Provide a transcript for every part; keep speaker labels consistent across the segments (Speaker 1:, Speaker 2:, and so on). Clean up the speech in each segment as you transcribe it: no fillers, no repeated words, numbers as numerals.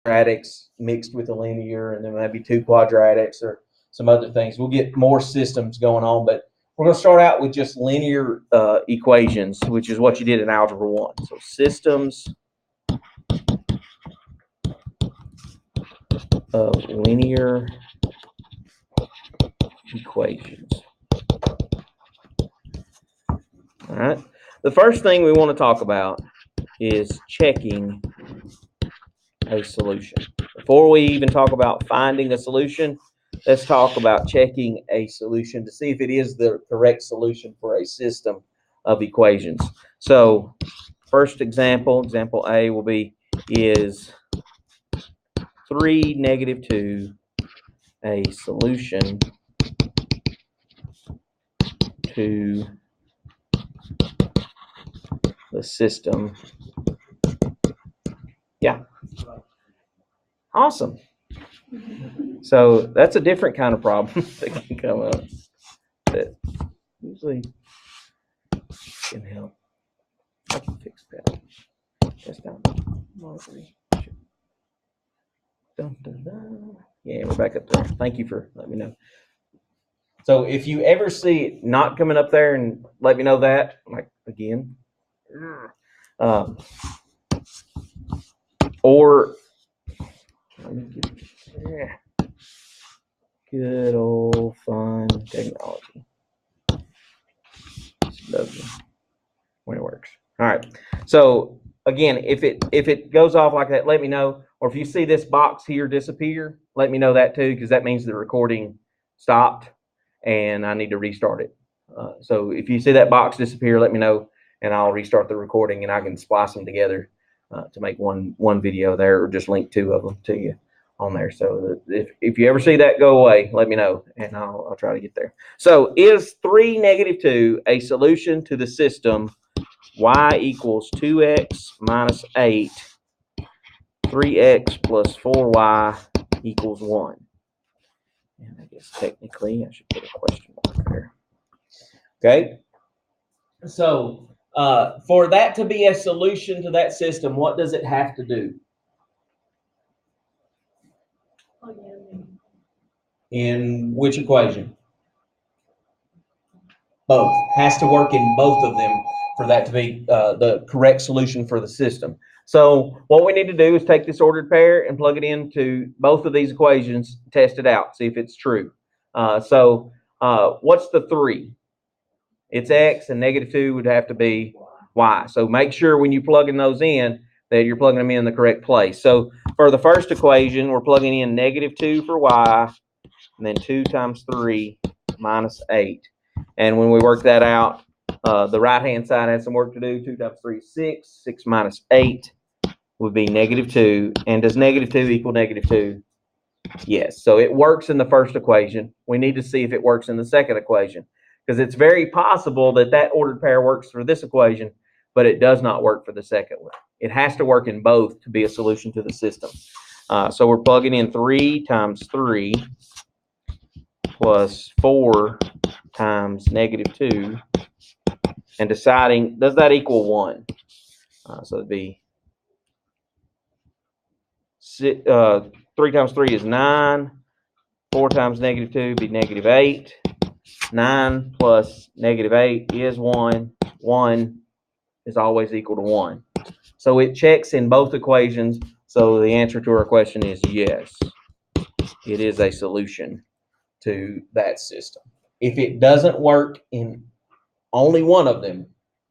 Speaker 1: quadratics mixed with a linear, and then maybe two quadratics or some other things. We'll get more systems going on, but we're going to start out with just linear equations, which is what you did in Algebra 1. So systems of linear equations. All right. The first thing we want to talk about is checking a solution. Before we even talk about finding a solution, let's talk about checking a solution to see if it is the correct solution for a system of equations. So first example, example A will be, is 3, -2 a solution to the system? Yeah. Awesome. So that's a different kind of problem that can come up that usually can help. I can fix that. That's down. Yeah, we're back up there. Thank you for letting me know. So if you ever see it not coming up there, and let me know that, like again, or let me get, good old fun technology. When it works. All right. So again, if it goes off like that, let me know. Or if you see this box here disappear, let me know that too, because that means the recording stopped and I need to restart it. So if you see that box disappear, let me know, and I'll restart the recording, and I can splice them together to make one video there, or just link 2 of them to you on there. So if you ever see that go away, let me know, and I'll try to get there. So is 3, -2 a solution to the system y equals 2x minus 8, 3x plus 4y equals 1? And I guess technically I should put a question mark there. Okay. So for that to be a solution to that system, what does it have to do? In which equation? Both. Has to work in both of them for that to be the correct solution for the system. So what we need to do is take this ordered pair and plug it into both of these equations, test it out, see if it's true. So what's the 3? It's x, and -2 would have to be y. So make sure when you plug in those in that you're plugging them in the correct place. So for the first equation, we're plugging in -2 for y, and then 2 times 3 minus 8. And when we work that out, the right-hand side has some work to do. 2 times 3 is 6. 6 minus 8 would be -2. And does -2 equal -2? Yes. So it works in the first equation. We need to see if it works in the second equation, because it's very possible that that ordered pair works for this equation, but it does not work for the second one. It has to work in both to be a solution to the system. So we're plugging in 3 times 3 plus 4 times -2 and deciding, does that equal 1? So it'd be 3 times 3 is 9. 4 times -2 would be -8. 9 plus -8 is 1. 1 is always equal to 1. So it checks in both equations. So the answer to our question is yes, it is a solution to that system. If it doesn't work in only one of them,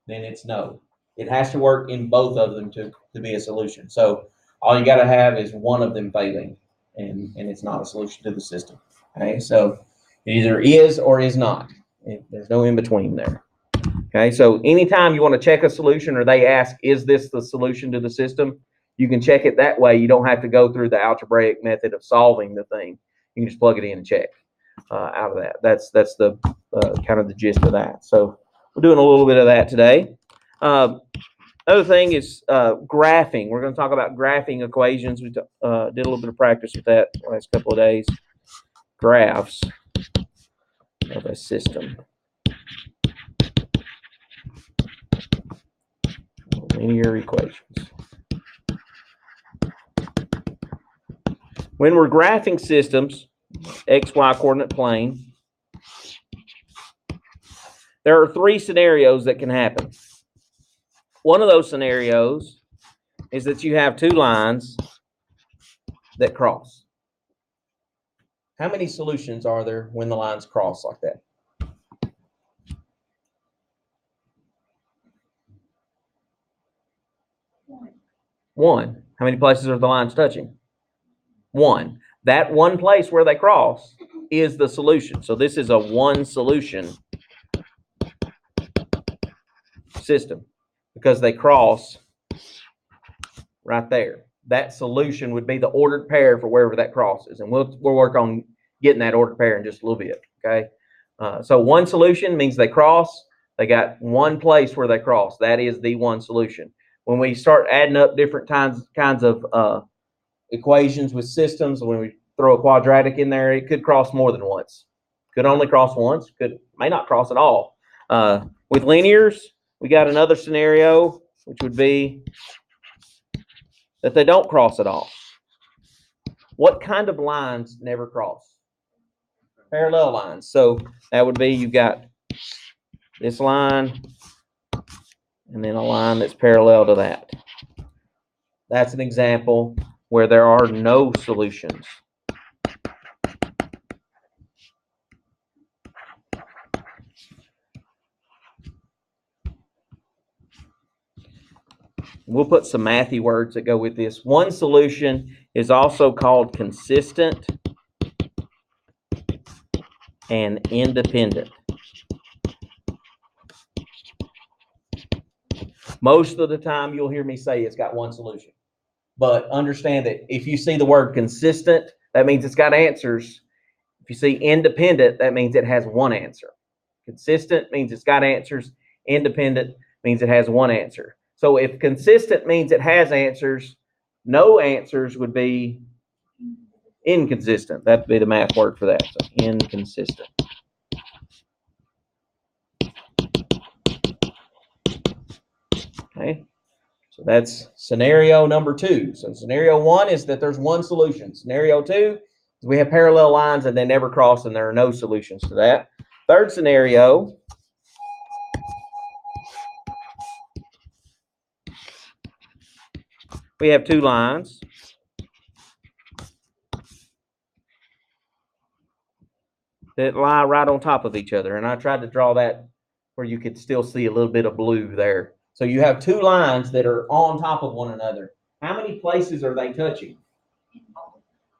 Speaker 1: then it's no. It has to work in both of them to be a solution. So all you got to have is one of them failing, and it's not a solution to the system. Okay, so it either is or is not. There's no in between there. Okay, so anytime you want to check a solution, or they ask, is this the solution to the system, you can check it that way. You don't have to go through the algebraic method of solving the thing. You can just plug it in and check out of that. That's the kind of the gist of that. So we're doing a little bit of that today. Other thing is graphing. We're going to talk about graphing equations. We did a little bit of practice with that the last couple of days. Graphs of a system. Linear equations. When we're graphing systems, XY coordinate plane, there are three scenarios that can happen. One of those scenarios is that you have two lines that cross. How many solutions are there when the lines cross like that? One. How many places are the lines touching? One. That one place where they cross is the solution. So this is a one solution system because they cross right there. That solution would be the ordered pair for wherever that crosses, and we'll work on getting that ordered pair in just a little bit. Okay, so one solution means they cross. They got one place where they cross. That is the one solution. When we start adding up different kinds of equations with systems, when we throw a quadratic in there, it could cross more than once. Could only cross once. May not cross at all. With linears, we got another scenario, which would be that they don't cross at all. What kind of lines never cross? Parallel lines. So that would be you've got this line and then a line that's parallel to that. That's an example where there are no solutions. We'll put some mathy words that go with this. One solution is also called consistent and independent. Most of the time you'll hear me say it's got one solution. But understand that if you see the word consistent, that means it's got answers. If you see independent, that means it has one answer. Consistent means it's got answers. Independent means it has one answer. So if consistent means it has answers, no answers would be inconsistent. That would be the math word for that. So inconsistent. Okay. So that's scenario number 2. So scenario 1 is that there's one solution. Scenario 2 is we have parallel lines and they never cross and there are no solutions to that. Third scenario, we have two lines that lie right on top of each other. And I tried to draw that where you could still see a little bit of blue there. So you have two lines that are on top of one another. How many places are they touching?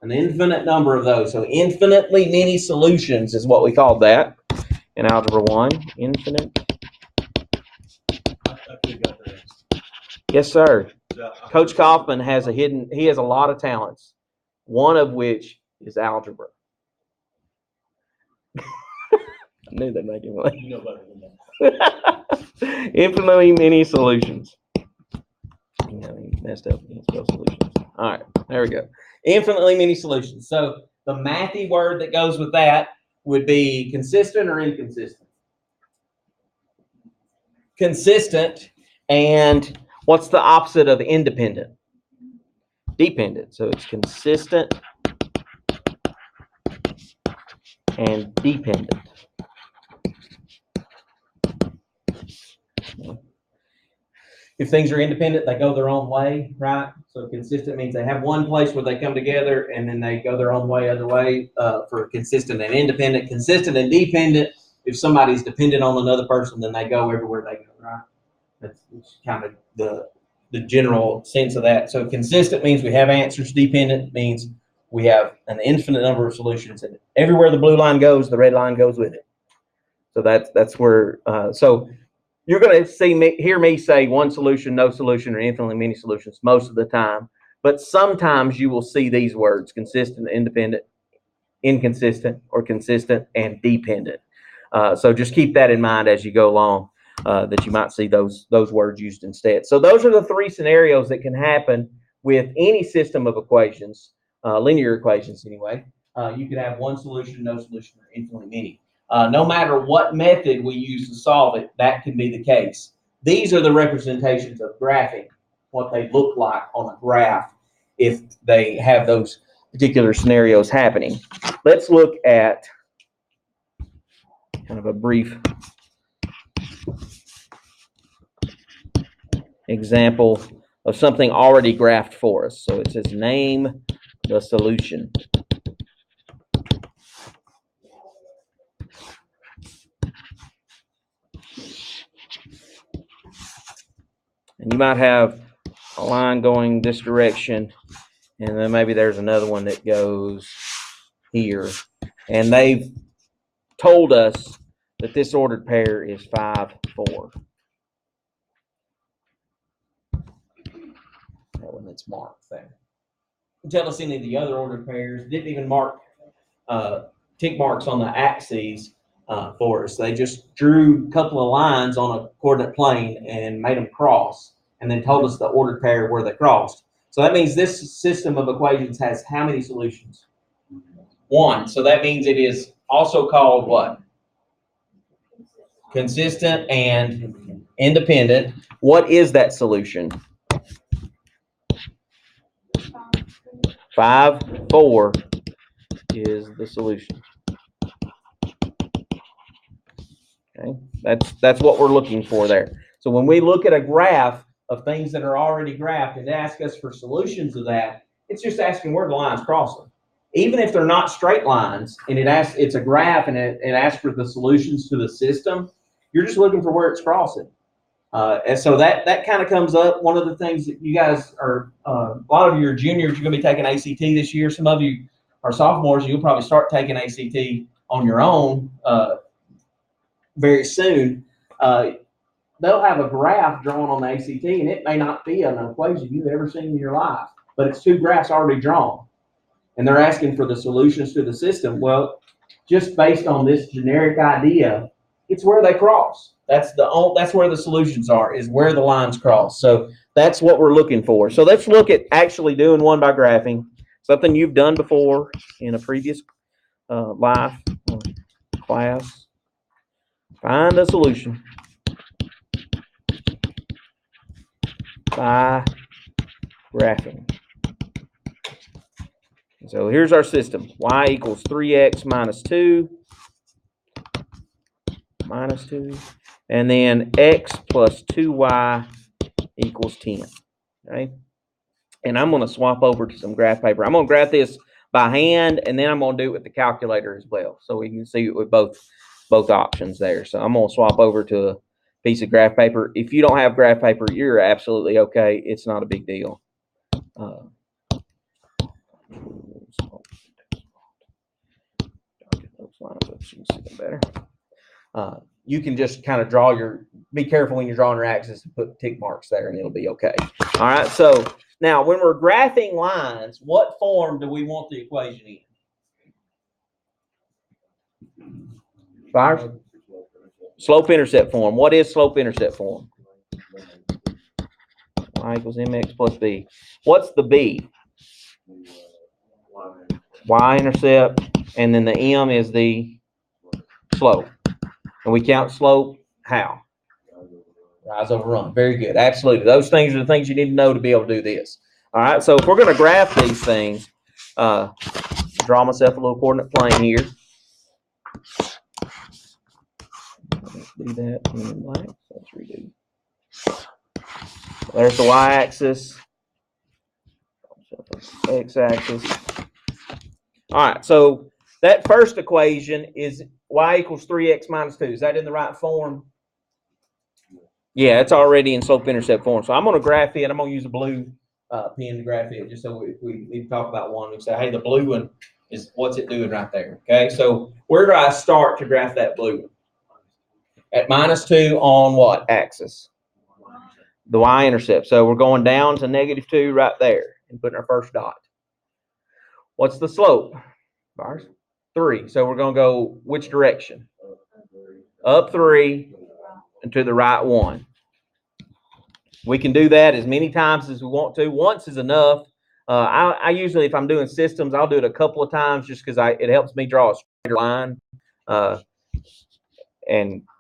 Speaker 1: An infinite number of those. So infinitely many solutions is what we called that in Algebra 1. Infinite. Yes, sir. Coach Kaufman has he has a lot of talents, one of which is algebra. I knew they'd make him laugh. You know better than that. Infinitely many solutions. You know, he messed up. He spelled solutions. All right, there we go. Infinitely many solutions. So the mathy word that goes with that would be consistent or inconsistent. Consistent. And what's the opposite of independent? Dependent. So it's consistent and dependent. If things are independent, they go their own way, right? So consistent means they have one place where they come together and then they go their own way, other way for consistent and independent. Consistent and dependent, if somebody's dependent on another person, then they go everywhere they go, right? That's kind of the general sense of that. So consistent means we have answers. Dependent means we have an infinite number of solutions, and everywhere the blue line goes, the red line goes with it. So that's where. So you're going to hear me say one solution, no solution, or infinitely many solutions most of the time. But sometimes you will see these words: consistent, independent, inconsistent, or consistent and dependent. So just keep that in mind as you go along. That you might see those words used instead. So those are the three scenarios that can happen with any system of equations, linear equations anyway. You could have one solution, no solution, or infinitely many. No matter what method we use to solve it, that can be the case. These are the representations of graphing, what they look like on a graph if they have those particular scenario is happening. Let's look at kind of a brief example of something already graphed for us. So it says name the solution. And you might have a line going this direction, and then maybe there's another one that goes here. And they've told us that this ordered pair is 5, 4. That one that's marked there. Tell us any of the other ordered pairs. Didn't even mark tick marks on the axes for us. They just drew a couple of lines on a coordinate plane and made them cross, and then told us the ordered pair where they crossed. So that means this system of equations has how many solutions? 1. So that means it is also called what? Consistent and independent. What is that solution? 5, 4 is the solution. Okay, that's what we're looking for there. So when we look at a graph of things that are already graphed and ask us for solutions of that, it's just asking where the line's crossing. Even if they're not straight lines, and it's a graph and it asks for the solutions to the system, you're just looking for where it's crossing. And so that kind of comes up. One of the things that you guys are, a lot of you are juniors, you're going to be taking ACT this year. Some of you are sophomores, and you'll probably start taking ACT on your own very soon. They'll have a graph drawn on the ACT, and it may not be an equation you've ever seen in your life, but it's 2 graphs already drawn, and they're asking for the solutions to the system. Well, just based on this generic idea, it's where they cross. That's where the solutions are, is where the lines cross. So that's what we're looking for. So let's look at actually doing one by graphing, something you've done before in a previous life or class. Find a solution by graphing. So here's our system. Y equals 3x minus 2. Minus 2. And then x plus 2y equals 10. Okay? And I'm going to swap over to some graph paper. I'm going to graph this by hand, and then I'm going to do it with the calculator as well, so we can see it with both options there. So I'm going to swap over to a piece of graph paper. If you don't have graph paper, you're absolutely okay. It's not a big deal. Better. You can just kind of be careful when you're drawing your axis and put tick marks there, and it'll be okay. All right, so now when we're graphing lines, what form do we want the equation in? Fire? Slope-intercept form. What is slope-intercept form? Y equals mx plus b. What's the b? Y-intercept, and then the m is the slope. And we count slope how? Rise over run. Very good. Absolutely. Those things are the things you need to know to be able to do this. All right. So if we're going to graph these things, draw myself a little coordinate plane here. Let's do that in black. Let's redo. There's the y-axis. X-axis. All right. So that first equation is y equals 3x minus 2. Is that in the right form? Yeah, it's already in slope-intercept form. So I'm going to graph it. I'm going to use a blue pen to graph it, just so if we need to talk about one, we say, hey, the blue one is what's it doing right there. Okay, so where do I start to graph that blue one? At minus 2 on what axis? The y-intercept. So we're going down to negative 2 right there and putting our first dot. What's the slope? 3. So we're going to go which direction? Up 3 and to the right 1. We can do that as many times as we want to. Once is enough. I usually, if I'm doing systems, I'll do it a couple of times just because it helps me draw a straighter line, and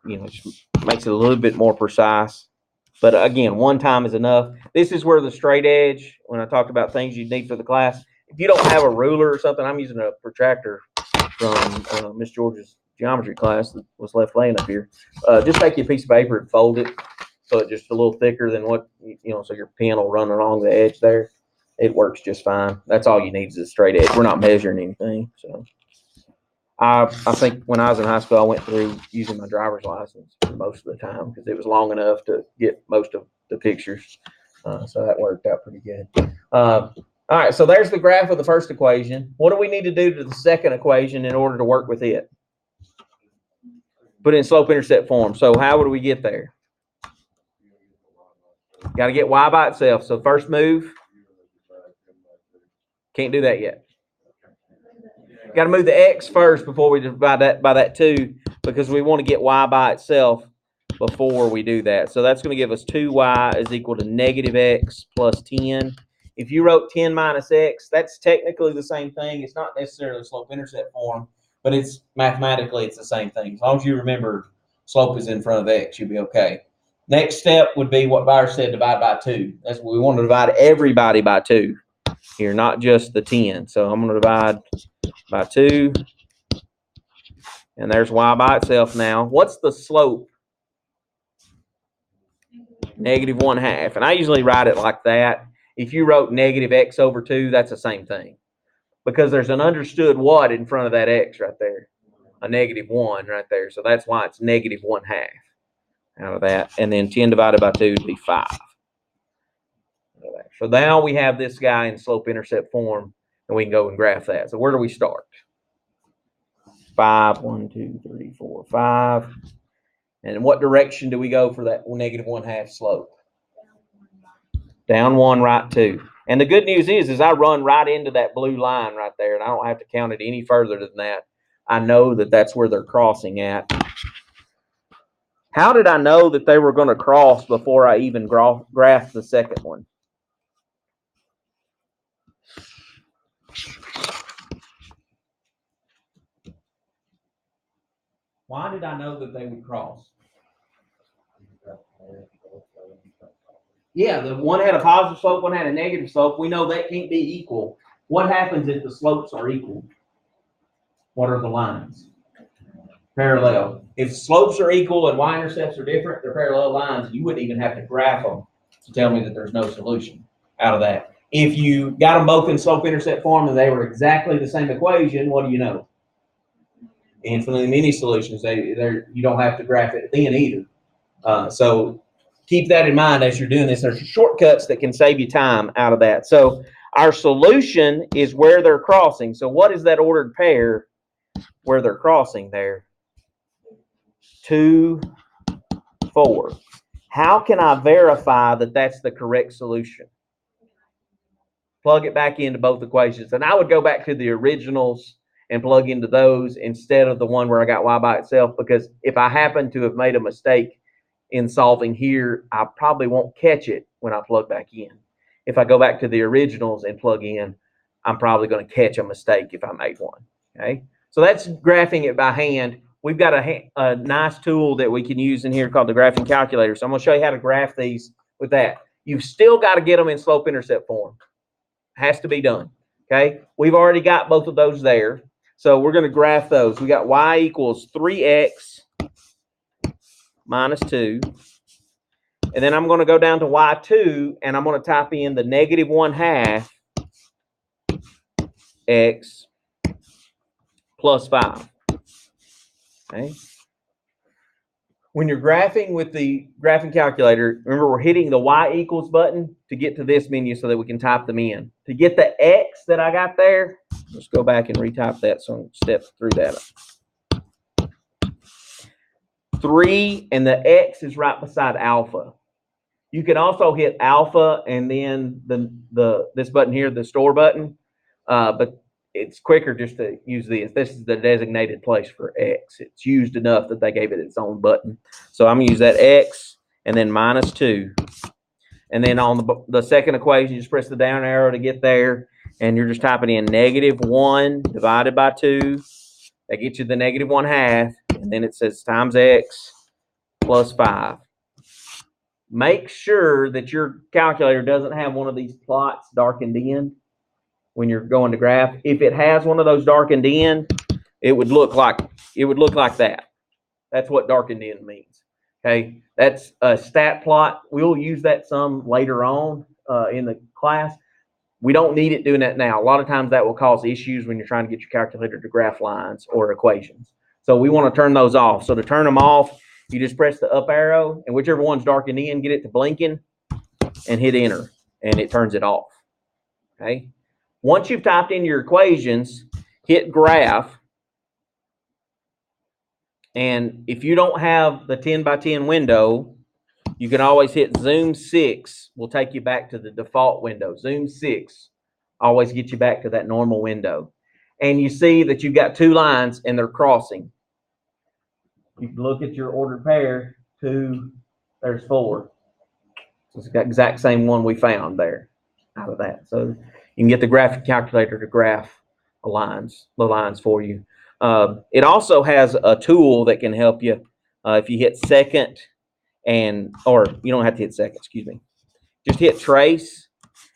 Speaker 1: it just makes it a little bit more precise. But again, one time is enough. This is where the straight edge, when I talked about things you need for the class, if you don't have a ruler or something, I'm using a protractor from Miss George's geometry class that was left laying up here. Just take you a piece of paper and fold it so it's just a little thicker than what, so your pen will run along the edge there. It works just fine. That's all you need is a straight edge. We're not measuring anything. So I think when I was in high school, I went through using my driver's license for most of the time because it was long enough to get most of the pictures. So that worked out pretty good. All right, so there's the graph of the first equation. What do we need to do to the second equation in order to work with it? Put it in slope-intercept form. So how would we get there? Got to get y by itself. So first move. Can't do that yet. Got to move the x first before we divide that by that 2 because we want to get y by itself before we do that. So that's going to give us 2y is equal to negative x plus 10. If you wrote 10 minus x, that's technically the same thing. It's not necessarily slope-intercept form, but it's mathematically it's the same thing. As long as you remember slope is in front of x, you'll be okay. Next step would be what Byers said, divide by 2. That's what we want to divide everybody by 2 here, not just the 10. So I'm going to divide by 2. And there's y by itself now. What's the slope? Negative 1/2. And I usually write it like that. If you wrote negative x over 2, that's the same thing. Because there's an understood what in front of that x right there. A negative 1 right there. So that's why it's negative 1/2 out of that. And then 10 divided by 2 would be 5. So now we have this guy in slope-intercept form, and we can go and graph that. So where do we start? 5, 1, 2, 3, 4, 5. And in what direction do we go for that negative 1/2 slope? Down 1, right 2. And the good news is I run right into that blue line right there, and I don't have to count it any further than that. I know that that's where they're crossing at. How did I know that they were going to cross before I even graphed the second one? Why did I know that they would cross? Yeah, the one had a positive slope, one had a negative slope. We know that can't be equal. What happens if the slopes are equal? What are the lines? Parallel. If slopes are equal and y-intercepts are different, they're parallel lines. You wouldn't even have to graph them to tell me that there's no solution out of that. If you got them both in slope-intercept form and they were exactly the same equation, what do you know? Infinitely many solutions. You don't have to graph it then either. So keep that in mind as you're doing this. There's shortcuts that can save you time out of that. So our solution is where they're crossing. So what is that ordered pair where they're crossing there? 2, 4. How can I verify that that's the correct solution? Plug it back into both equations. And I would go back to the originals and plug into those instead of the one where I got y by itself, because if I happen to have made a mistake in solving here, I probably won't catch it when I plug back in. If I go back to the originals and plug in, I'm probably going to catch a mistake if I made one. Okay, so that's graphing it by hand. We've got a nice tool that we can use in here called the graphing calculator. So I'm going to show you how to graph these with that. You've still got to get them in slope-intercept form. Has to be done. Okay, we've already got both of those there. So we're going to graph those. We got y equals 3x minus 2. And then I'm going to go down to y2, and I'm going to type in the negative 1/2 x plus 5. Okay. When you're graphing with the graphing calculator, remember we're hitting the y equals button to get to this menu so that we can type them in. To get the x that I got there, let's go back and retype that so I step through that. 3 and the x is right beside alpha. You can also hit alpha and then this button here, the store button, but it's quicker just to use this. This is the designated place for x. It's used enough that they gave it its own button. So I'm going to use that x and then minus 2. And then on the second equation, you just press the down arrow to get there, and you're just typing in negative 1 divided by 2. That gets you the negative 1/2, and then it says times x plus 5. Make sure that your calculator doesn't have one of these plots darkened in. when you're going to graph. If it has one of those darkened in, it would look like that. That's what darkened in means. Okay, that's a stat plot. We'll use that some later on in the class. We don't need it doing that now. A lot of times that will cause issues when you're trying to get your calculator to graph lines or equations. So we want to turn those off. So to turn them off, you just press the up arrow, and whichever one's darkened in, get it to blinking, and hit enter, and it turns it off. Okay. Once you've typed in your equations, hit graph. And if you don't have the 10 by 10 window, you can always hit zoom 6. Will take you back to the default window. Zoom 6 always gets you back to that normal window. And you see that you've got two lines and they're crossing. You can look at your ordered pair. 2, there's 4. So it's the exact same one we found there out of that. So you can get the graphic calculator to graph the lines for you. It also has a tool that can help you if you hit second or you don't have to hit second, excuse me. Just hit trace.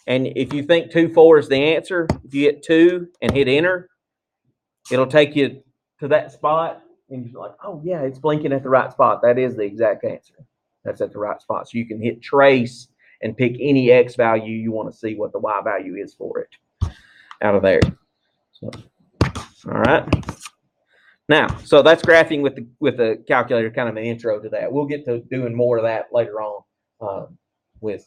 Speaker 1: And if you think 2, 4 is the answer, if you hit 2 and hit enter, it'll take you to that spot. And you're like, oh, yeah, it's blinking at the right spot. That is the exact answer. That's at the right spot. So you can hit trace and pick any X value you want to see what the Y value is for it out of there. So, all right. Now, so that's graphing with the calculator, kind of an intro to that. We'll get to doing more of that later on with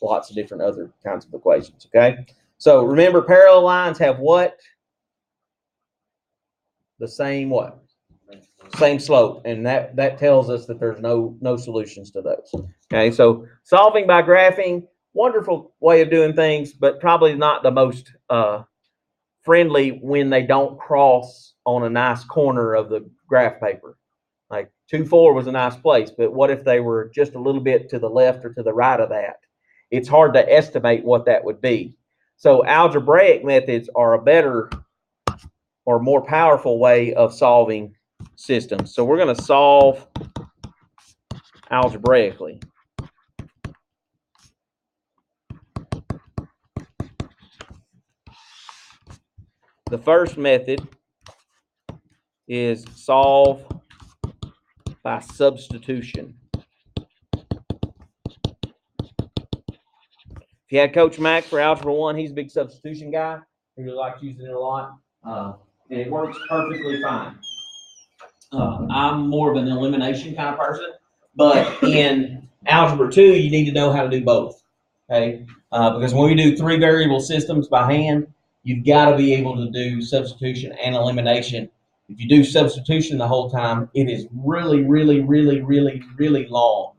Speaker 1: lots of different other kinds of equations, okay? So remember, parallel lines have what? The same what? Same slope, and that tells us that there's no solutions to those. Okay, so solving by graphing, wonderful way of doing things, but probably not the most friendly when they don't cross on a nice corner of the graph paper. Like 2, 4 was a nice place, but what if they were just a little bit to the left or to the right of that? It's hard to estimate what that would be. So algebraic methods are a better or more powerful way of solving systems. So we're going to solve algebraically. The first method is solve by substitution. If you had Coach Mac for Algebra 1, he's a big substitution guy. He really likes using it a lot. And it works perfectly fine. I'm more of an elimination kind of person, but in Algebra 2, you need to know how to do both. Okay, because when we do 3 variable systems by hand, you've got to be able to do substitution and elimination. If you do substitution the whole time, it is really, really, really, really, really long.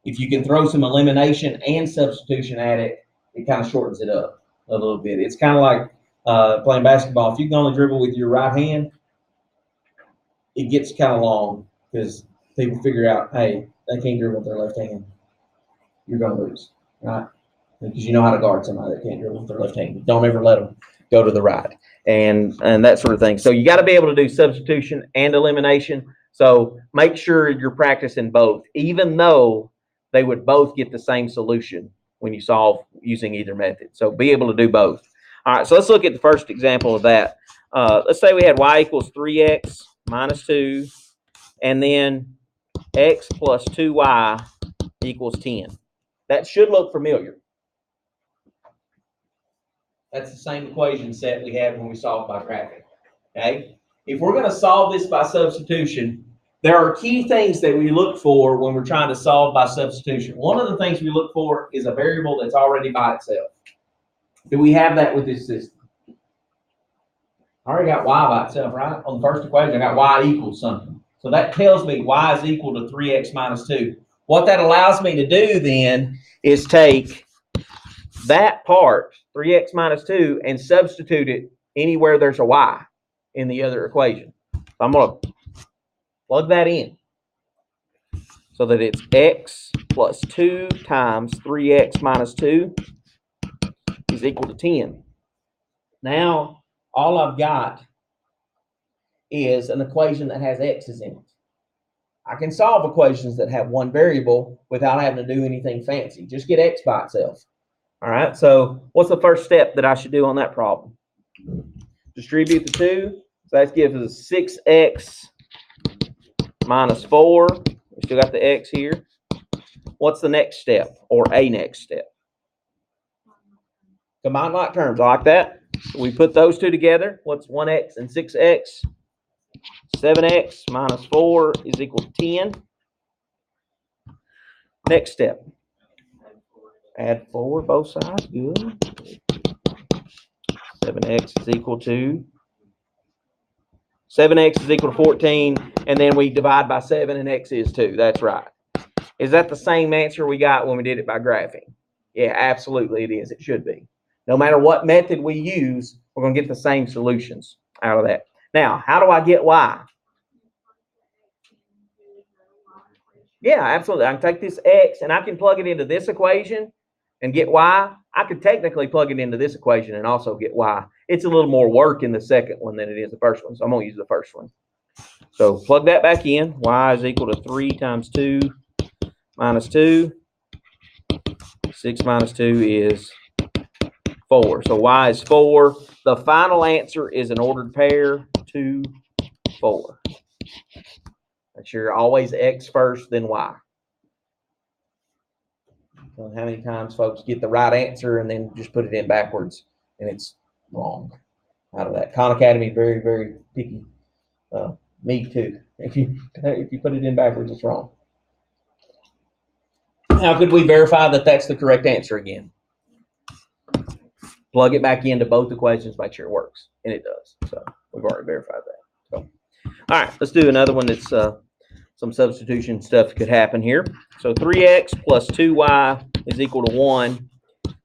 Speaker 1: If you can throw some elimination and substitution at it, it kind of shortens it up a little bit. It's kind of like playing basketball. If you can only dribble with your right hand, it gets kind of long because people figure out, hey, they can't dribble with their left hand. You're going to lose, right? Because you know how to guard somebody that can't dribble with their left hand. Don't ever let them go to the right and that sort of thing. So you got to be able to do substitution and elimination. So make sure you're practicing both, even though they would both get the same solution when you solve using either method. So be able to do both. All right, so let's look at the first example of that. Let's say we had y equals 3x minus 2, and then x plus 2y equals 10. That should look familiar. That's the same equation set we had when we solved by graphing. Okay? If we're going to solve this by substitution, there are key things that we look for when we're trying to solve by substitution. One of the things we look for is a variable that's already by itself. Do we have that with this system? I already got y by itself, right? On the first equation, I got y equals something. So that tells me y is equal to 3x minus 2. What that allows me to do then is take that part, 3x minus 2, and substitute it anywhere there's a y in the other equation. So I'm going to plug that in so that it's x plus 2 times 3x minus 2 is equal to 10. Now, all I've got is an equation that has x's in it. I can solve equations that have one variable without having to do anything fancy. Just get x by itself. All right, so what's the first step that I should do on that problem? Distribute the 2. So that gives us 6x minus 4. We still got the x here. What's the next step, or a next step? Combine like terms. I like that. So we put those 2 together. What's 1x and 6x? 7x minus 4 is equal to 10. Next step. Add 4 both sides. Good. 7x is equal to 14, and then we divide by 7, and x is 2. That's right. Is that the same answer we got when we did it by graphing? Yeah, absolutely it is. It should be. No matter what method we use, we're going to get the same solutions out of that. Now, how do I get y? Yeah, absolutely. I can take this x, and I can plug it into this equation and get y. I could technically plug it into this equation and also get y. It's a little more work in the second one than it is the first one, so I'm going to use the first one. So plug that back in. Y is equal to 3 times 2 minus 2. 6 minus 2 is 4. So y is 4. The final answer is an ordered pair, 2, 4. Make sure you're always x first, then y. How many times folks get the right answer and then just put it in backwards and it's wrong out of that. Khan Academy, very, very picky. Me too. If you put it in backwards, it's wrong. How could we verify that that's the correct answer again? Plug it back into both equations, make sure it works. And it does. So we've already verified that. So, all right, let's do another one that's some substitution stuff could happen here. So 3x plus 2y is equal to 1.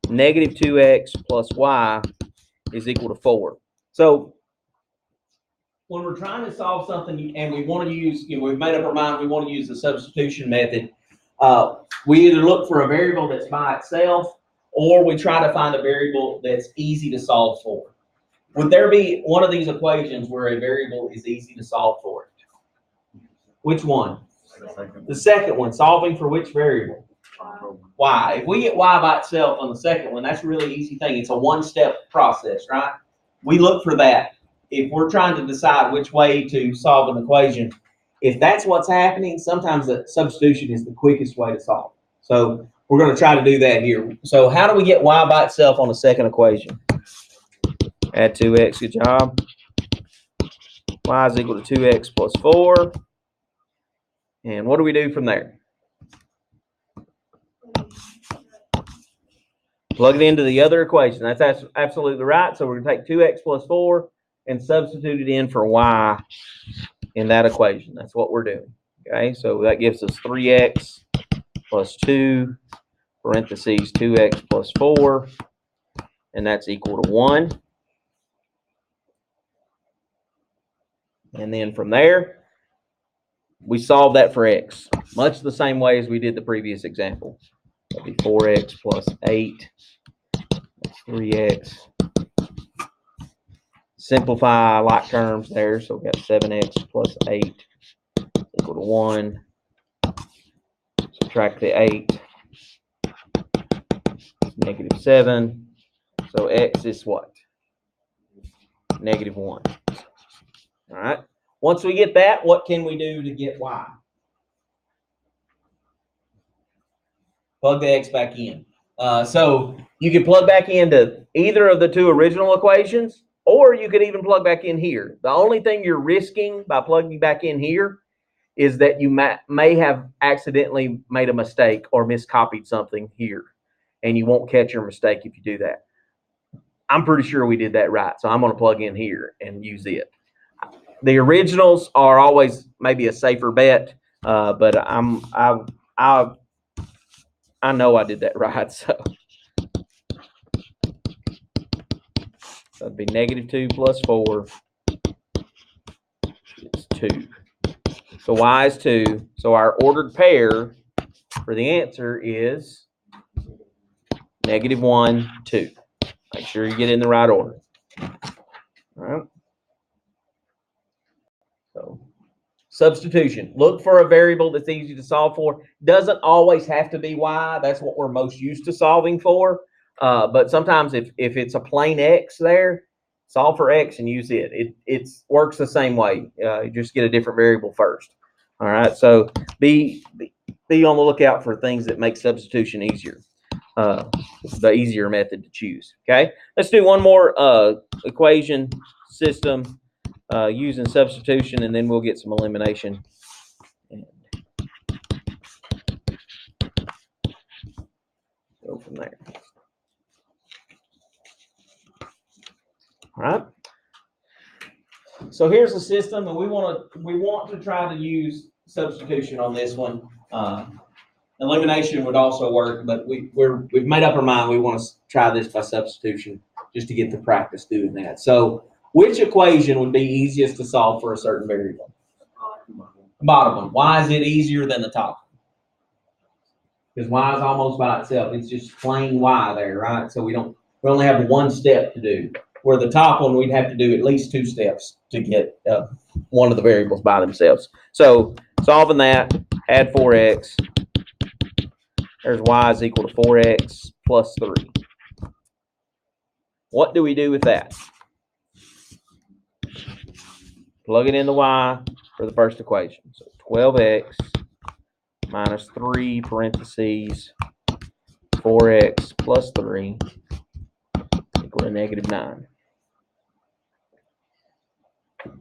Speaker 1: Negative 2x plus y is equal to 4. So when we're trying to solve something and we want to use, we've made up our mind, we want to use the substitution method, we either look for a variable that's by itself or we try to find a variable that's easy to solve for. Would there be one of these equations where a variable is easy to solve for it? Which one? The second one. Solving for which variable? Y. If we get y by itself on the second one, that's a really easy thing. It's a one-step process, right? We look for that. If we're trying to decide which way to solve an equation, if that's what's happening, sometimes the substitution is the quickest way to solve. So we're going to try to do that here. So how do we get y by itself on the second equation? Add 2x, good job. Y is equal to 2x plus 4. And what do we do from there? Plug it into the other equation. That's absolutely right. So we're going to take 2x plus 4 and substitute it in for y in that equation. That's what we're doing. Okay, so that gives us 3x plus 2, parentheses 2x plus 4, and that's equal to 1. And then from there, we solve that for x, much the same way as we did the previous example. That'd be 4x plus 8, that's 3x. Simplify like terms there, so we got 7x plus 8 equal to 1. Subtract the 8, negative 7. So x is what? Negative 1. All right. Once we get that, what can we do to get y? Plug the x back in. So you can plug back into either of the two original equations, or you could even plug back in here. The only thing you're risking by plugging back in here is that you may have accidentally made a mistake or miscopied something here, and you won't catch your mistake if you do that. I'm pretty sure we did that right, so I'm going to plug in here and use it. The originals are always maybe a safer bet, but I know I did that right, so that'd be negative 2 plus 4 is 2. So y is 2. So our ordered pair for the answer is negative 1, 2. Make sure you get in the right order. All right. So substitution. Look for a variable that's easy to solve for. Doesn't always have to be y. That's what we're most used to solving for. But sometimes if it's a plain X there, solve for X and use it. It works the same way. You just get a different variable first. All right. So be on the lookout for things that make substitution easier. The easier method to choose. Okay. Let's do one more equation system using substitution, and then we'll get some elimination. And go from there. All right. So here's the system, and we want to try to use substitution on this one. Elimination would also work, but we've made up our mind. We want to try this by substitution just to get the practice doing that. So, which equation would be easiest to solve for a certain variable? The bottom one. Why is it easier than the top? Because y is almost by itself. It's just plain y there, right? So we only have one step to do. Where the top one, we'd have to do at least 2 steps to get one of the variables by themselves. So solving that, add 4x. There's y is equal to 4x plus 3. What do we do with that? Plug it in the y for the first equation. So 12x minus 3 parentheses 4x plus 3 equal to negative 9.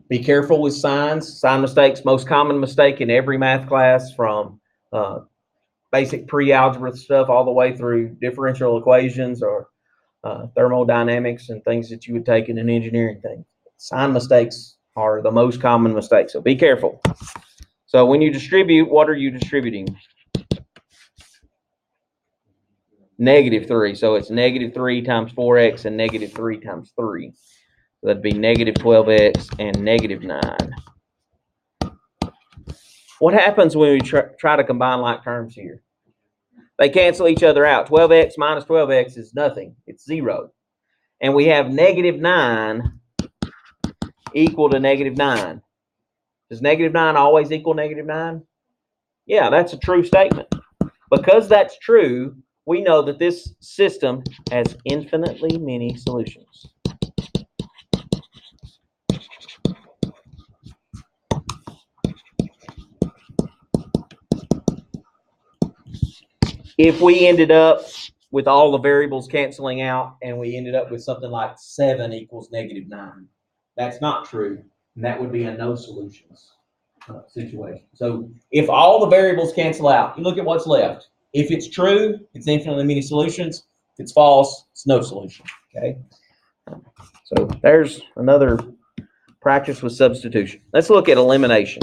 Speaker 1: Be careful with signs, sign mistakes. Most common mistake in every math class, from basic pre-algebra stuff all the way through differential equations or thermodynamics and things that you would take in an engineering thing. Sign mistakes are the most common mistakes, so be careful. So when you distribute, what are you distributing? Negative 3. So it's negative 3 times 4x and negative 3 times 3. So that'd be negative 12x and negative 9. What happens when we try to combine like terms here? They cancel each other out. 12x minus 12x is nothing. It's 0. And we have negative 9 equal to negative 9. Does negative 9 always equal negative 9? Yeah, that's a true statement. Because that's true, we know that this system has infinitely many solutions. If we ended up with all the variables canceling out and we ended up with something like 7 equals negative 9, that's not true, and that would be a no solutions situation. So if all the variables cancel out, you look at what's left. If it's true, it's infinitely many solutions. If it's false, it's no solution. Okay. So there's another practice with substitution. Let's look at elimination.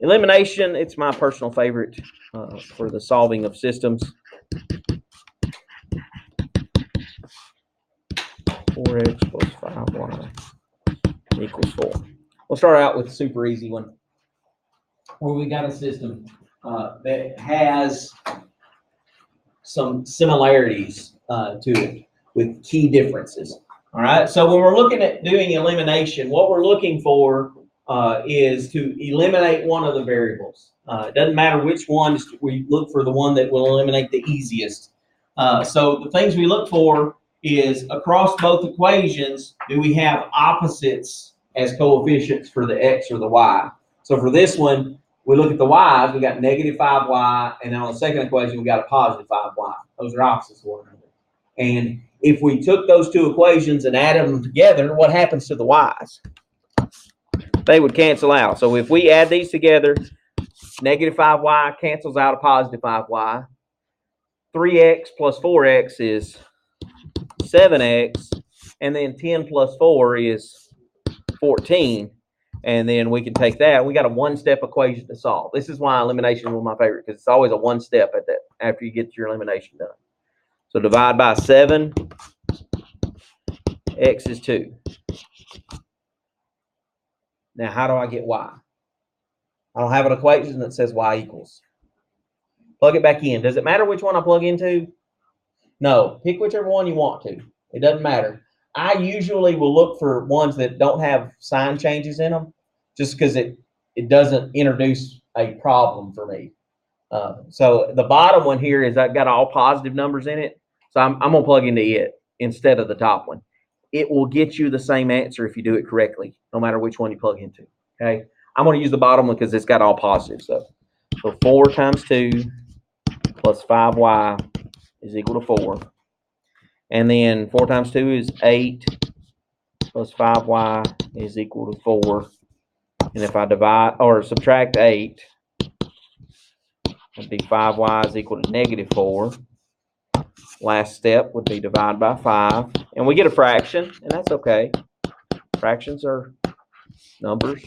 Speaker 1: Elimination, it's my personal favorite for the solving of systems. 4x plus 5y equals 4. We'll start out with a super easy one, where we got a system that has some similarities to it with key differences. All right, so when we're looking at doing elimination, what we're looking for is to eliminate one of the variables. It doesn't matter which one, we look for the one that will eliminate the easiest. So the things we look for is across both equations, do we have opposites as coefficients for the x or the y? So for this one, we look at the y's, we got negative 5y, and then on the second equation, we got a positive 5y. Those are opposites of one another. And if we took those two equations and added them together, what happens to the y's? They would cancel out. So if we add these together, negative 5y cancels out a positive 5y. 3x plus 4x is 7x. And then 10 plus 4 is 14. And then we can take that. We got a one-step equation to solve. This is why elimination is one of my favorite, because it's always a one step at that after you get your elimination done. So divide by 7. X is 2. Now, how do I get y? I don't have an equation that says y equals. Plug it back in. Does it matter which one I plug into? No. Pick whichever one you want to. It doesn't matter. I usually will look for ones that don't have sign changes in them, just because it it doesn't introduce a problem for me. So the bottom one here is I've got all positive numbers in it. So I'm going to plug into it instead of the top one. It will get you the same answer if you do it correctly, no matter which one you plug into. Okay. I'm going to use the bottom one because it's got all positive stuff. So 4 times 2 plus 5y is equal to 4. And then 4 times 2 is 8 plus 5y is equal to 4. And if I divide or subtract 8, it'd be 5y is equal to negative 4. Last step would be divide by 5. And we get a fraction, and that's okay. Fractions are numbers.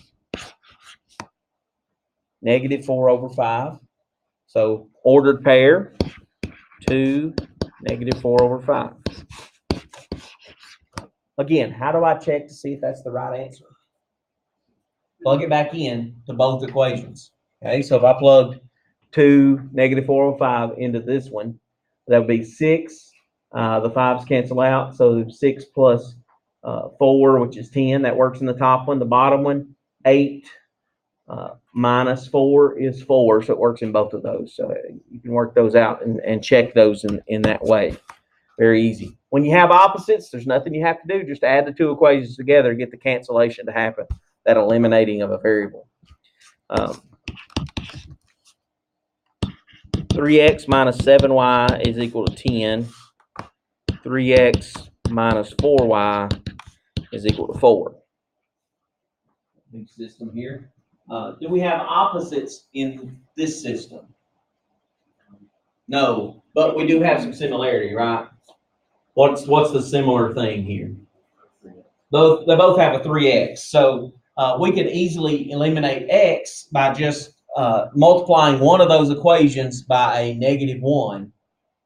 Speaker 1: Negative 4 over 5. So ordered pair, 2, negative 4 over 5. Again, how do I check to see if that's the right answer? Plug it back in to both equations. Okay, so if I plugged 2, negative 4 over 5 into this one, that would be 6. The 5's cancel out, so 6 plus 4, which is 10. That works in the top one. The bottom one, 8 minus 4 is 4, so it works in both of those. So you can work those out and check those in that way. Very easy. When you have opposites, there's nothing you have to do. Just add the two equations together and get the cancellation to happen, that eliminating of a variable. 3x minus 7y is equal to 10. 3x minus 4y is equal to 4. Big system here. Do we have opposites in this system? No, but we do have some similarity, right? What's the similar thing here? They both have a 3x. So we could easily eliminate x by just multiplying one of those equations by a -1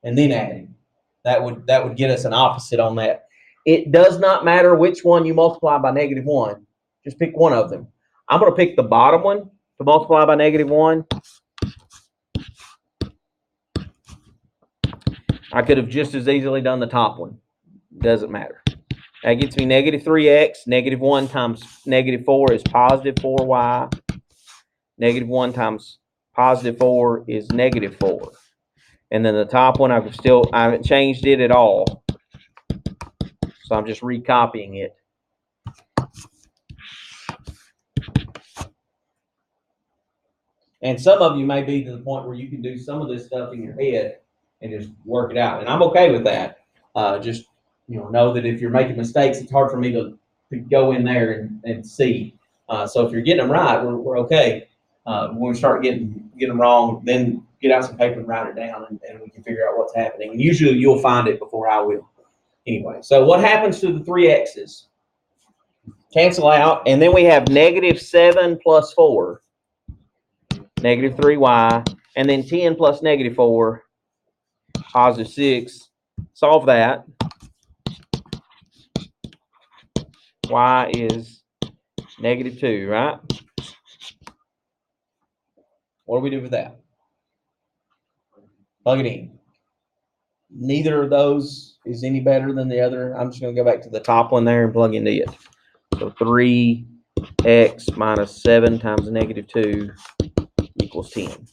Speaker 1: and then adding. That would get us an opposite on that. It does not matter which one you multiply by -1. Just pick one of them. I'm going to pick the bottom one to multiply by -1. I could have just as easily done the top one. Doesn't matter. That gets me -3x. -1 times -4 is positive 4y. -1 times positive 4 is -4. And then the top one, I haven't changed it at all. So I'm just recopying it. And some of you may be to the point where you can do some of this stuff in your head and just work it out. And I'm okay with that. Just know that if you're making mistakes, it's hard for me to go in there and see. So if you're getting them right, we're okay. When we start getting them wrong, then get out some paper and write it down, and we can figure out what's happening. And usually you'll find it before I will. Anyway, so what happens to the 3x's? Cancel out, and then we have -7 plus 4. -3y, and then 10 plus -4, +6. Solve that. Y is -2, right? What do we do with that? Plug it in. Neither of those is any better than the other. I'm just going to go back to the top one there and plug into it. So 3x minus 7 times -2 equals 10.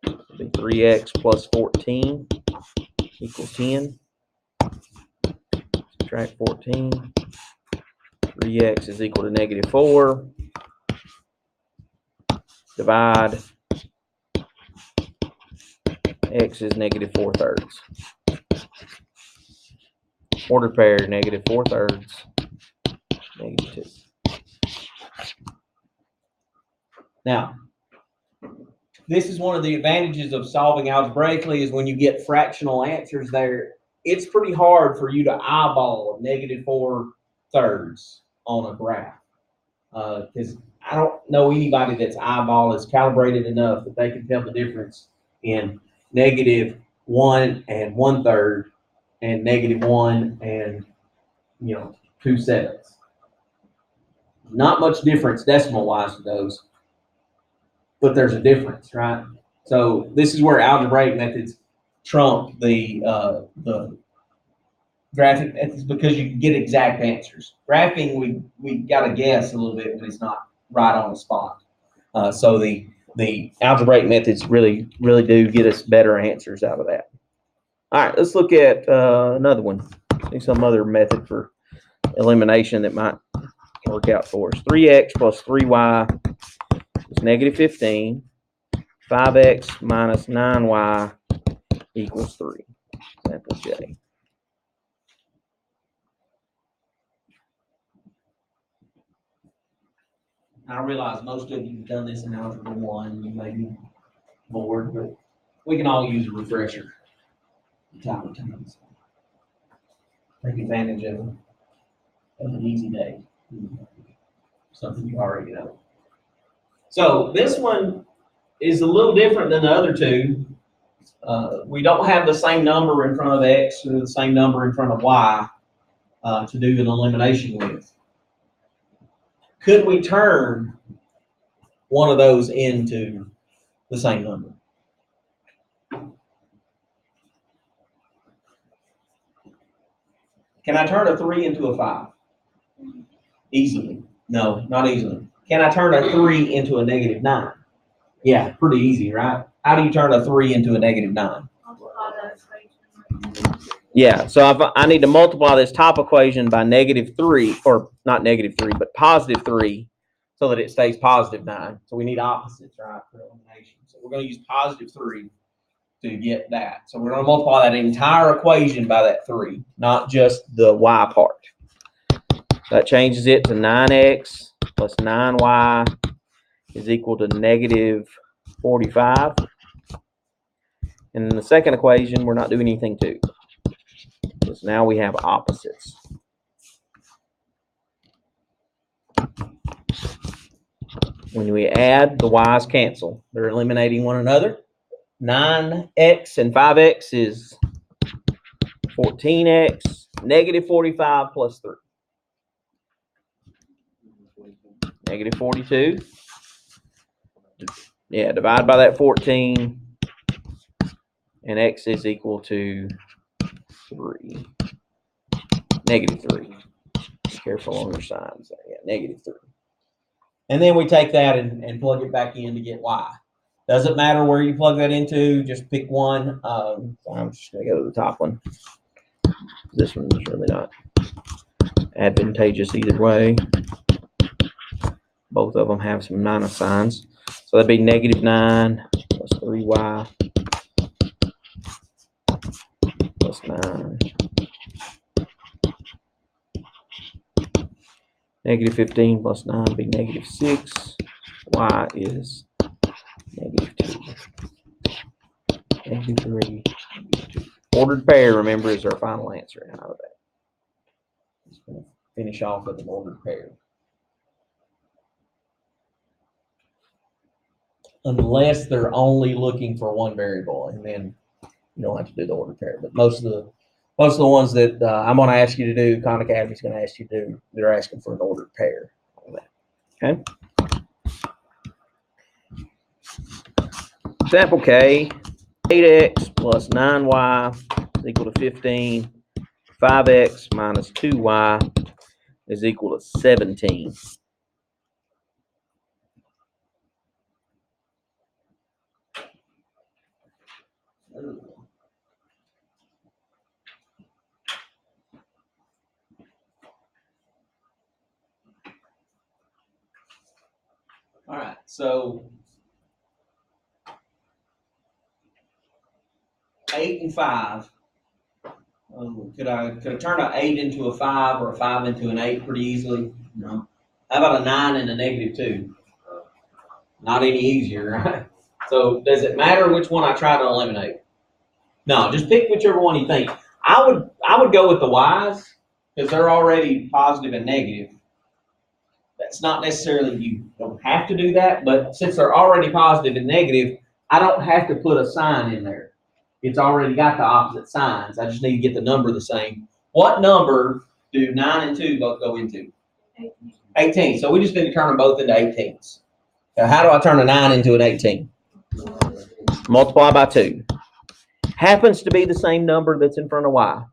Speaker 1: It'll be 3x plus 14 equals 10. Subtract 14. 3x is equal to -4. Divide. X is -4/3. Ordered pair, -4/3, -2. Now, this is one of the advantages of solving algebraically, is when you get fractional answers there, it's pretty hard for you to eyeball -4/3 on a graph. Because I don't know anybody that's eyeball is calibrated enough that they can tell the difference in -1 1/3 and -1 and 2/7. Not much difference decimal wise to those, but there's a difference, right? So this is where algebraic methods trump the graphic methods, because you can get exact answers. Graphing, we got to guess a little bit when it's not right on the spot. So the algebraic methods really do get us better answers out of that. All right, let's look at another one. See some other method for elimination that might work out for us. 3x plus 3y is negative 15. 5x minus 9y equals 3. Example J. I realize most of you have done this in Algebra 1. You may be bored, but we can all use a refresher time to time. Take advantage of an easy day. Something you already know. So this one is a little different than the other two. We don't have the same number in front of x or the same number in front of y to do an elimination with. Could we turn one of those into the same number? Can I turn a 3 into a 5? Easily. No, not easily. Can I turn a 3 into a negative 9? Yeah, pretty easy, right? How do you turn a 3 into a negative 9? Yeah, so I need to multiply this top equation by negative 3, or not negative 3, but positive 3, so that it stays positive 9. So we need opposites, right, for elimination. So we're going to use positive 3 to get that. So we're going to multiply that entire equation by that 3, not just the y part. That changes it to 9x plus 9y is equal to negative 45. And in the second equation, we're not doing anything to, because now we have opposites. When we add, the y's cancel. They're eliminating one another. 9x and 5x is 14x, negative 45 plus 3. Negative 42. Yeah, divide by that 14, and x is equal to 3. Negative 3. Careful on your signs. Yeah, negative 3. And then we take that and plug it back in to get y. Doesn't matter where you plug that into, just pick one. I'm just going to go to the top one. This one is really not advantageous either way. Both of them have some minus signs. So that'd be negative 9 plus 3y plus 9. Negative 15 plus 9 would be negative 6. Y is negative 2. Negative 3. Negative 2. Ordered pair, remember, is our final answer out of that. Just going to finish off with an ordered pair. Unless they're only looking for one variable, and then you don't have to do the ordered pair. But most of the ones that I'm going to ask you to do, Khan Academy is going to ask you to do, they're asking for an ordered pair. Okay. Example K, 8x plus 9y is equal to 15. 5x minus 2y is equal to 17. All right, so 8 and 5. Could I turn an 8 into a 5 or a 5 into an 8 pretty easily? No. How about a 9 and a negative 2? Not any easier, right? So does it matter which one I try to eliminate? No, just pick whichever one you think. I would go with the y's because they're already positive and negative. That's not necessarily, you don't have to do that, but since they're already positive and negative, I don't have to put a sign in there. It's already got the opposite signs. I just need to get the number the same. What number do 9 and 2 both go into? 18. So we just need to turn them both into 18s. Now, how do I turn a 9 into an 18? Multiply by 2. Happens to be the same number that's in front of y.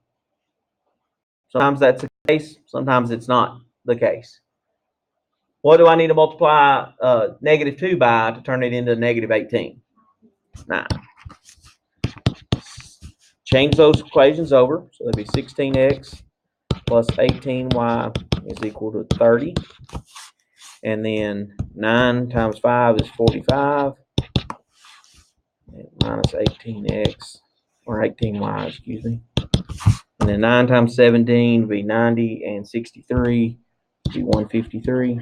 Speaker 1: Sometimes that's the case. Sometimes it's not the case. What do I need to multiply -2 by to turn it into -18? 9. Change those equations over. So that'd be 16x plus 18y is equal to 30. And then 9 times 5 is 45. And minus 18x, or 18y, excuse me. And then 9 times 17 would be 90, and 63 would be 153.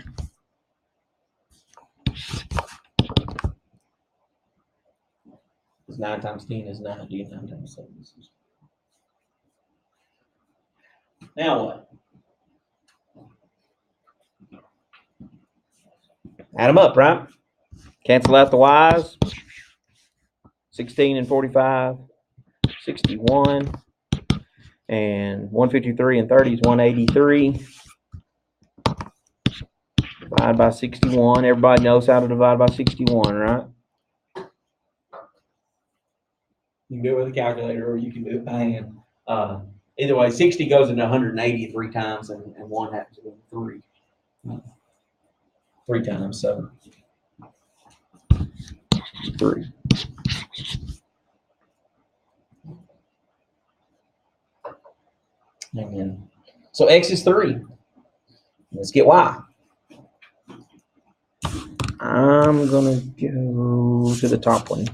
Speaker 1: Because 9 times 10 is 90, and 9 times 7 is 60. Now what? Add them up, right? Cancel out the y's. 16 and 45, 61. And 153 and 30 is 183. Divide by 61. Everybody knows how to divide by 61, right? You can do it with a calculator, or you can do it by hand. Either way, 60 goes into 180 3 times, and 1 happens to be 3. 3 times, so 3. And so x is 3. Let's get y. I'm going to go to the top one.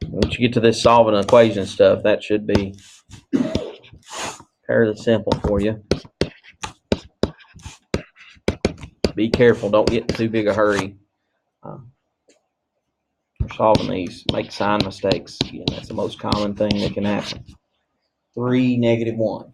Speaker 1: Once you get to this solving equation stuff, that should be fairly simple for you. Be careful, don't get in too big a hurry. For solving these, make sign mistakes. Again, that's the most common thing that can happen. 3, -1.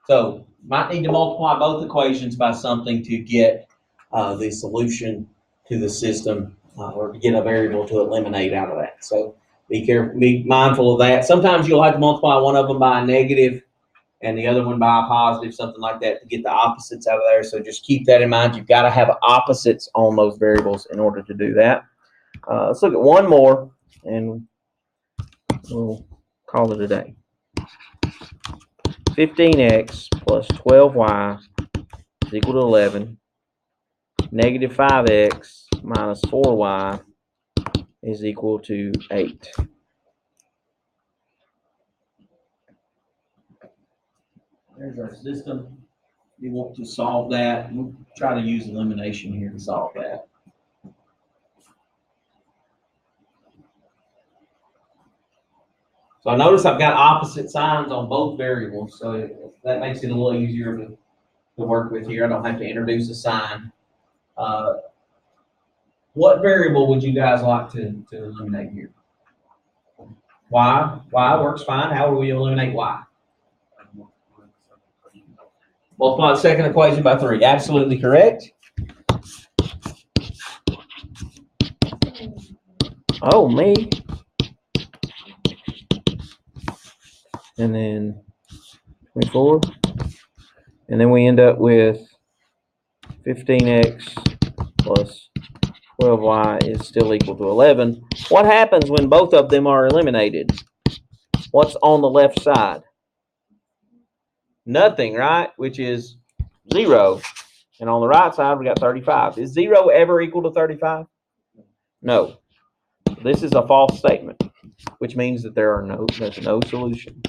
Speaker 1: So, might need to multiply both equations by something to get the solution to the system, or to get a variable to eliminate out of that. So, be careful, be mindful of that. Sometimes you'll have to multiply one of them by a negative and the other one by a positive, something like that, to get the opposites out of there. So just keep that in mind. You've got to have opposites on those variables in order to do that. Let's look at one more, and we'll call it a day. 15x plus 12y is equal to 11. -5x minus 4y is equal to 8. There's our system. We want to solve that. We'll try to use elimination here to solve that. So I notice I've got opposite signs on both variables, so that makes it a little easier to work with here. I don't have to introduce a sign. What variable would you guys like to eliminate here? Y. Y works fine. How will we eliminate y? Multiply the second equation by 3. Absolutely correct. Oh, me. And then 24. And then we end up with 15x plus 12y is still equal to 11. What happens when both of them are eliminated? What's on the left side? Nothing, right? Which is 0. And on the right side, we got 35. Is 0 ever equal to 35? No. This is a false statement, which means that there's no solution.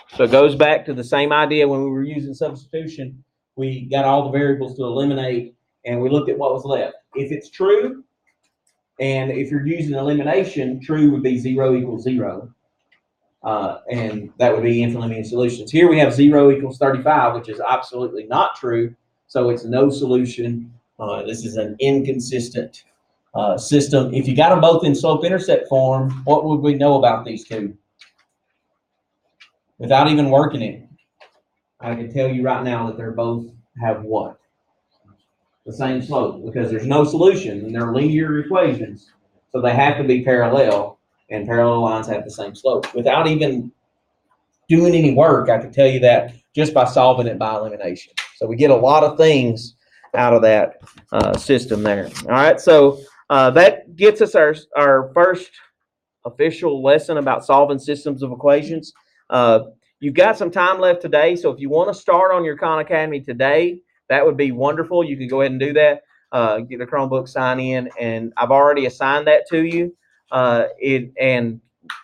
Speaker 1: So it goes back to the same idea when we were using substitution. We got all the variables to eliminate, and we looked at what was left. If it's true, and if you're using elimination, true would be 0 equals 0. And that would be infinitely many solutions. Here we have 0 equals 35, which is absolutely not true. So it's no solution. This is an inconsistent system. If you got them both in slope-intercept form, what would we know about these two? Without even working it, I can tell you right now that they're both have what? The same slope, because there's no solution, and they're linear equations. So they have to be parallel, and parallel lines have the same slope. Without even doing any work. I can tell you that just by solving it by elimination. So we get a lot of things out of that system there. All right, so that gets us our first official lesson about solving systems of equations. You've got some time left today, so if you want to start on your Khan Academy today, that would be wonderful. You can go ahead and do that. Get a Chromebook, sign in, and I've already assigned that to you. And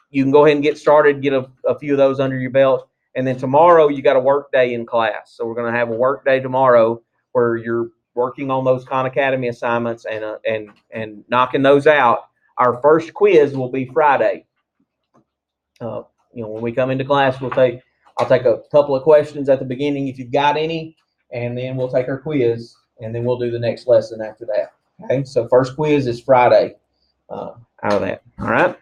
Speaker 1: you can go ahead and get started, get a few of those under your belt. And then tomorrow you got a work day in class. So we're going to have a work day tomorrow where you're working on those Khan Academy assignments and knocking those out. Our first quiz will be Friday. When we come into class, I'll take a couple of questions at the beginning if you've got any, and then we'll take our quiz, and then we'll do the next lesson after that. Okay, so first quiz is Friday out of that. All right.